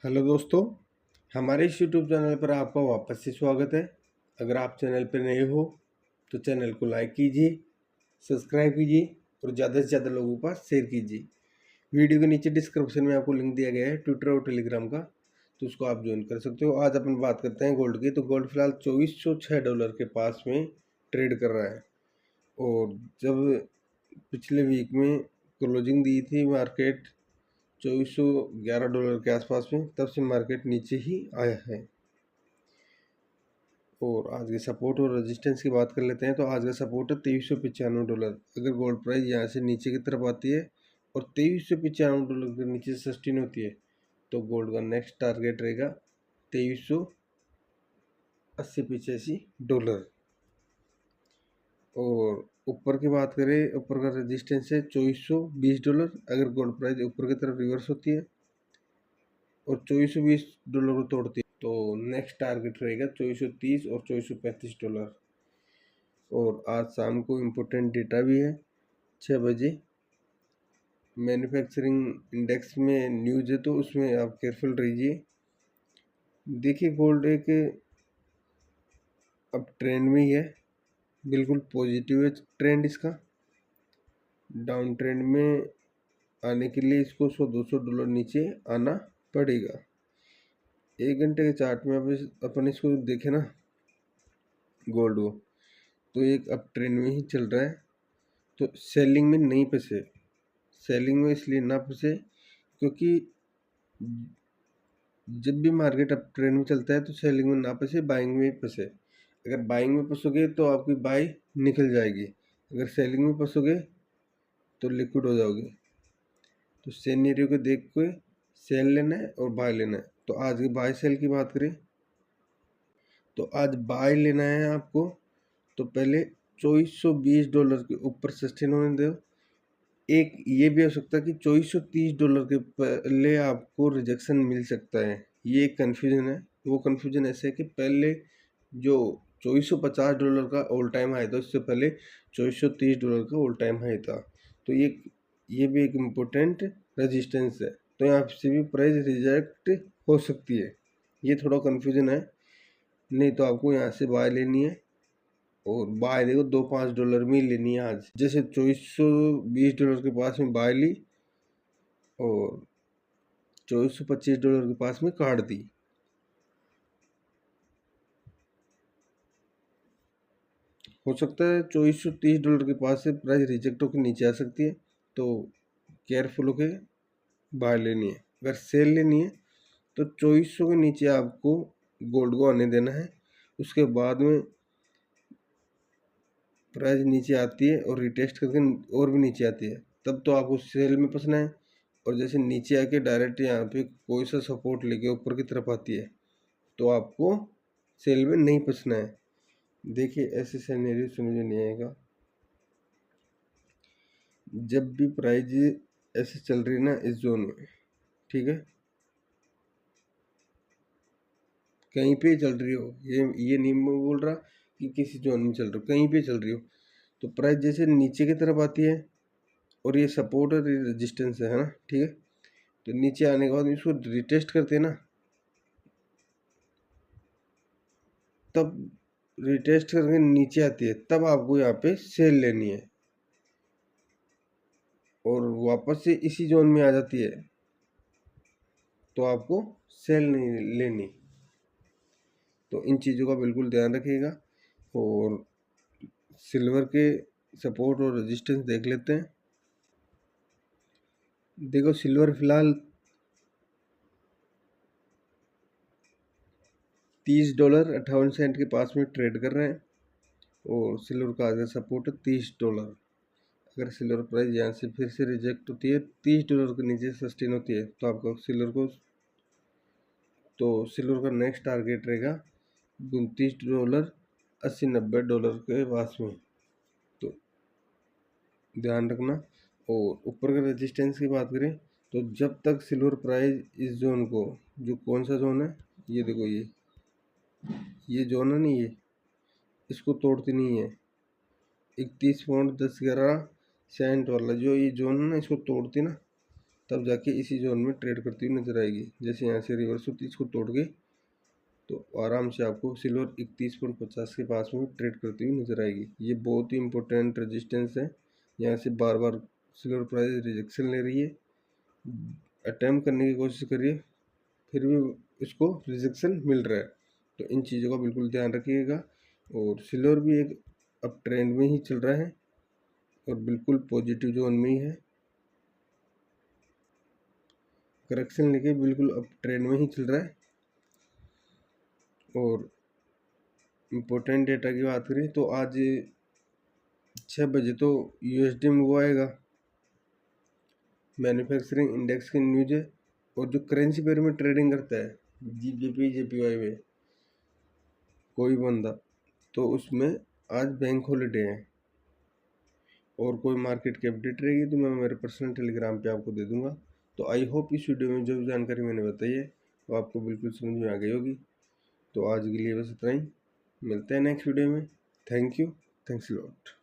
Hello दोस्तों, हमारे इस यूट्यूब चैनल पर आपका वापस से स्वागत है। अगर आप चैनल पर नए हो तो चैनल को लाइक कीजिए, सब्सक्राइब कीजिए और ज़्यादा से ज़्यादा लोगों के पास शेयर कीजिए। वीडियो के नीचे डिस्क्रिप्शन में आपको लिंक दिया गया है ट्विटर और टेलीग्राम का, तो उसको आप ज्वाइन कर सकते हो। आज अपन बात करते हैं गोल्ड की। तो गोल्ड फिलहाल $2406 के पास में ट्रेड कर रहा है। और जब पिछले वीक में क्लोजिंग दी थी मार्केट $2411 के आसपास में, तब से मार्केट नीचे ही आया है। और आज के सपोर्ट और रेजिस्टेंस की बात कर लेते हैं। तो आज का सपोर्ट है $2395। अगर गोल्ड प्राइस यहाँ से नीचे की तरफ आती है और $2395 के नीचे सस्टेन होती है तो गोल्ड का नेक्स्ट टारगेट रहेगा $2380-85। और ऊपर की बात करें, ऊपर का रेजिस्टेंस है $2420। अगर गोल्ड प्राइस ऊपर की तरफ रिवर्स होती है और $2420 को तोड़ती है तो नेक्स्ट टारगेट रहेगा $2430 और $2435। और आज शाम को इम्पोर्टेंट डेटा भी है 6 बजे। मैन्युफैक्चरिंग इंडेक्स में न्यूज़ है तो उसमें आप केयरफुल रहिए। देखिए, गोल्ड एक अब ट्रेंड में ही है, बिल्कुल पॉजिटिव है ट्रेंड इसका। डाउन ट्रेंड में आने के लिए इसको $100-200 नीचे आना पड़ेगा। 1 घंटे के चार्ट में अपन इसको देखें ना, गोल्ड को, तो एक अप ट्रेंड में ही चल रहा है। तो सेलिंग में नहीं फंसे। सेलिंग में इसलिए ना फंसे क्योंकि जब भी मार्केट अप ट्रेंड में चलता है तो सेलिंग में ना फंसे, बाइंग में फंसे। अगर बाइंग में फंसोगे तो आपकी बाई निकल जाएगी, अगर सेलिंग में फंसोगे तो लिक्विड हो जाओगे। तो सिनेरियो को देख के सेल लेना है और बाय लेना है। तो आज की बाय सेल की बात करें तो आज बाय लेना है आपको, तो पहले $2420 के ऊपर सस्टेन होने दो। एक ये भी हो सकता है कि $2430 के पहले आपको रिजेक्शन मिल सकता है। ये एक कन्फ्यूजन है। वो कन्फ्यूजन ऐसे है कि पहले जो $2450 का ऑल टाइम हाई था, उससे पहले $2430 का ऑल टाइम हाई था। तो ये भी एक इम्पोर्टेंट रेजिस्टेंस है। तो यहाँ से भी प्राइस रिजेक्ट हो सकती है। ये थोड़ा कन्फ्यूजन है। नहीं तो आपको यहाँ से बाय लेनी है और बाय देखो $2-5 में लेनी है। आज जैसे $2420 के पास में बाय ली और $2425 के पास में काट दी। हो सकता है $2430 के पास से प्राइस रिजेक्ट होकर नीचे आ सकती है, तो केयरफुल होके बाय लेनी है। अगर सेल लेनी है तो 2400 के नीचे आपको गोल्ड को आने देना है। उसके बाद में प्राइस नीचे आती है और रिटेस्ट करके और भी नीचे आती है, तब तो आपको सेल में फंसना है। और जैसे नीचे आके डायरेक्ट यहाँ पे कोई सा सपोर्ट लेके ऊपर की तरफ आती है तो आपको सेल में नहीं फंसना है। देखिए, ऐसे सिनेरियो समझ में नहीं आएगा। जब भी प्राइस ऐसे चल रही है ना इस जोन में, ठीक है, कहीं पे चल रही हो, ये नहीं मैं बोल रहा कि किसी जोन में चल रही हो, कहीं पे चल रही हो, तो प्राइस जैसे नीचे की तरफ आती है और ये सपोर्ट और रेजिस्टेंस है ना, ठीक है, तो नीचे आने के बाद इसको रिटेस्ट करते हैं ना, तब रिटेस्ट करके नीचे आती है, तब आपको यहाँ पे सेल लेनी है। और वापस से इसी जोन में आ जाती है तो आपको सेल नहीं लेनी। तो इन चीज़ों का बिल्कुल ध्यान रखिएगा। और सिल्वर के सपोर्ट और रेजिस्टेंस देख लेते हैं। देखो, सिल्वर फिलहाल $30.58 के पास में ट्रेड कर रहे हैं और सिल्वर का आज सपोर्ट है $30। अगर सिल्वर प्राइस यहाँ से फिर से रिजेक्ट होती है, $30 के नीचे सस्टेन होती है, तो आपको सिल्वर का नेक्स्ट टारगेट रहेगा $29-80-90 के पास में। तो ध्यान रखना। और ऊपर का रेजिस्टेंस की बात करें तो जब तक सिल्वर प्राइस इस जोन को, जो कौन सा जोन है, ये देखो, ये जोन है नहीं, ये इसको तोड़ती नहीं है। 31.1011 वाला जो ये जोन है ना, इसको तोड़ती ना तब जाके इसी जोन में ट्रेड करती हुई नजर आएगी। जैसे यहाँ से रिवर्स होती है, इसको तोड़ के तो आराम से आपको सिल्वर 31.50 के पास में ट्रेड करती हुई नजर आएगी। ये बहुत ही इंपॉर्टेंट रेजिस्टेंस है। यहाँ से बार बार सिल्वर प्राइस रिजेक्शन ले रही है, अटैम्प्ट करने की कोशिश करिए, फिर भी इसको रिजेक्शन मिल रहा है। तो इन चीज़ों का बिल्कुल ध्यान रखिएगा। और सिल्वर भी एक अब ट्रेंड में ही चल रहा है और बिल्कुल पॉजिटिव जोन में ही है। करेक्शन लेके बिल्कुल अब ट्रेंड में ही चल रहा है। और इम्पोर्टेंट डेटा की बात करें तो आज 6 बजे तो यूएसडी में वो आएगा, मैन्युफैक्चरिंग इंडेक्स की न्यूज है। और जो करेंसी पेयर में ट्रेडिंग करता है जीबीपी जेपीवाई में कोई बंदा, तो उसमें आज बैंक हॉलीडे है और कोई मार्केट की अपडेट रहेगी तो मैं मेरे पर्सनल टेलीग्राम पे आपको दे दूंगा। तो आई होप इस वीडियो में जो जानकारी मैंने बताई है वो आपको बिल्कुल समझ में आ गई होगी। तो आज के लिए बस इतना ही, मिलते हैं नेक्स्ट वीडियो में। Thank you, thanks lot.